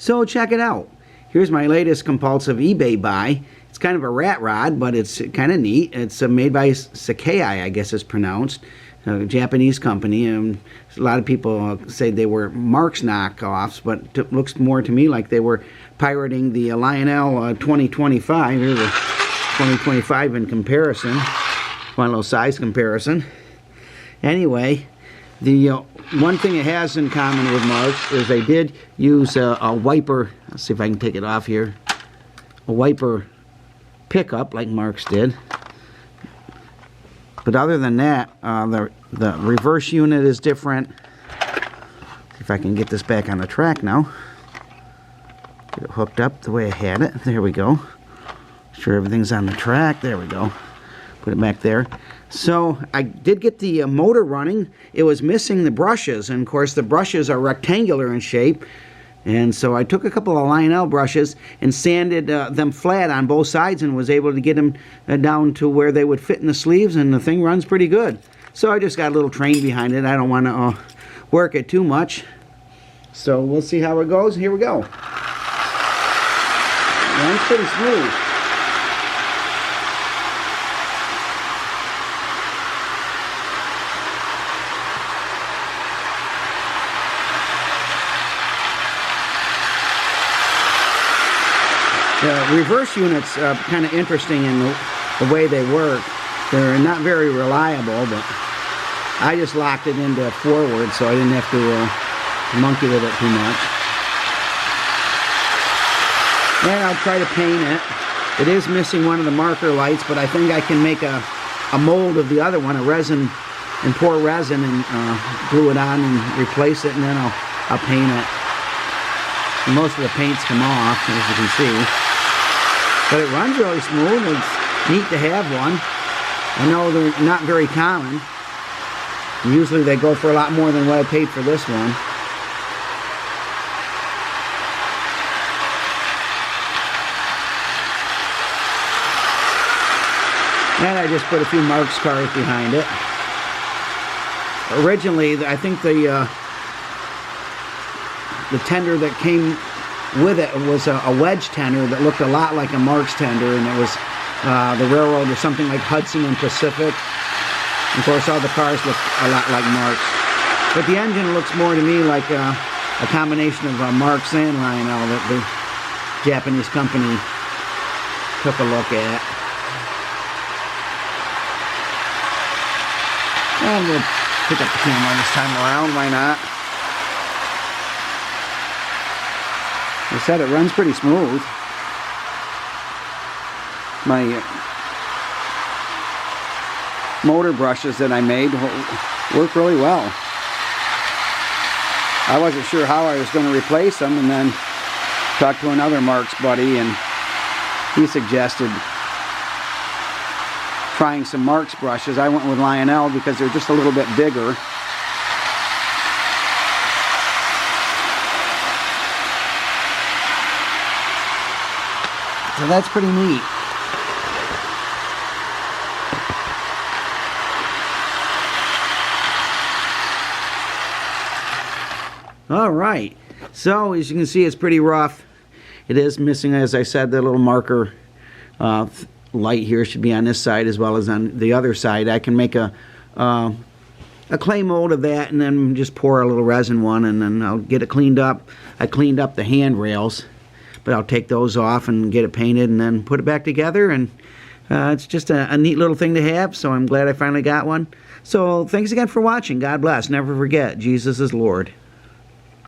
So check it out. Here's my latest compulsive eBay buy. It's kind of a rat rod, but it's kind of neat. It's made by Sakai, I guess it's pronounced, a Japanese company. And a lot of people say they were Marx knockoffs, but it looks more to me like they were pirating the Lionel 2025. Here's a 2025 in comparison. One little size comparison. Anyway, the one thing it has in common with Marx is they did use a wiper. Let's see if I can take it off here. A wiper pickup like Marx did. But other than that, the reverse unit is different. See if I can get this back on the track now. Get it hooked up the way I had it. There we go. Sure everything's on the track. There we go. Put it back there. So I did get the motor running. It was missing the brushes, and of course the brushes are rectangular in shape. And so I took a couple of Lionel brushes and sanded them flat on both sides and was able to get them down to where they would fit in the sleeves, and the thing runs pretty good. So I just got a little train behind it. I don't want to work it too much. So we'll see how it goes. Here we go. Runs pretty smooth. The reverse units are kind of interesting in the way they work. They're not very reliable, but I just locked it into forward so I didn't have to monkey with it too much. And I'll try to paint it. It is missing one of the marker lights, but I think I can make a mold of the other one, a resin, and pour resin and glue it on and replace it, and then I'll paint it. And most of the paint's come off, as you can see. But it runs really smooth. It's neat to have one. I know they're not very common. Usually they go for a lot more than what I paid for this one. And I just put a few Marx cars behind it. Originally, I think the tender that came with it was a wedge tender that looked a lot like a Marx tender, and it was the railroad or something like Hudson and Pacific. And of course, all the cars look a lot like Marx. But the engine looks more to me like a combination of Marx and Lionel that the Japanese company took a look at. And we'll pick up the camera this time around, why not? I said it runs pretty smooth. My motor brushes that I made work really well. I wasn't sure how I was going to replace them, and then talked to another Marx buddy, and he suggested trying some Marx brushes. I went with Lionel because they're just a little bit bigger. So that's pretty neat. All right. So as you can see, it's pretty rough. It is missing, as I said, the little marker light here should be on this side as well as on the other side. I can make a clay mold of that and then just pour a little resin one, and then I'll get it cleaned up. I cleaned up the handrails, but I'll take those off and get it painted and then put it back together, and it's just a neat little thing to have, so I'm glad I finally got one. So thanks again for watching. God bless. Never forget, Jesus is Lord.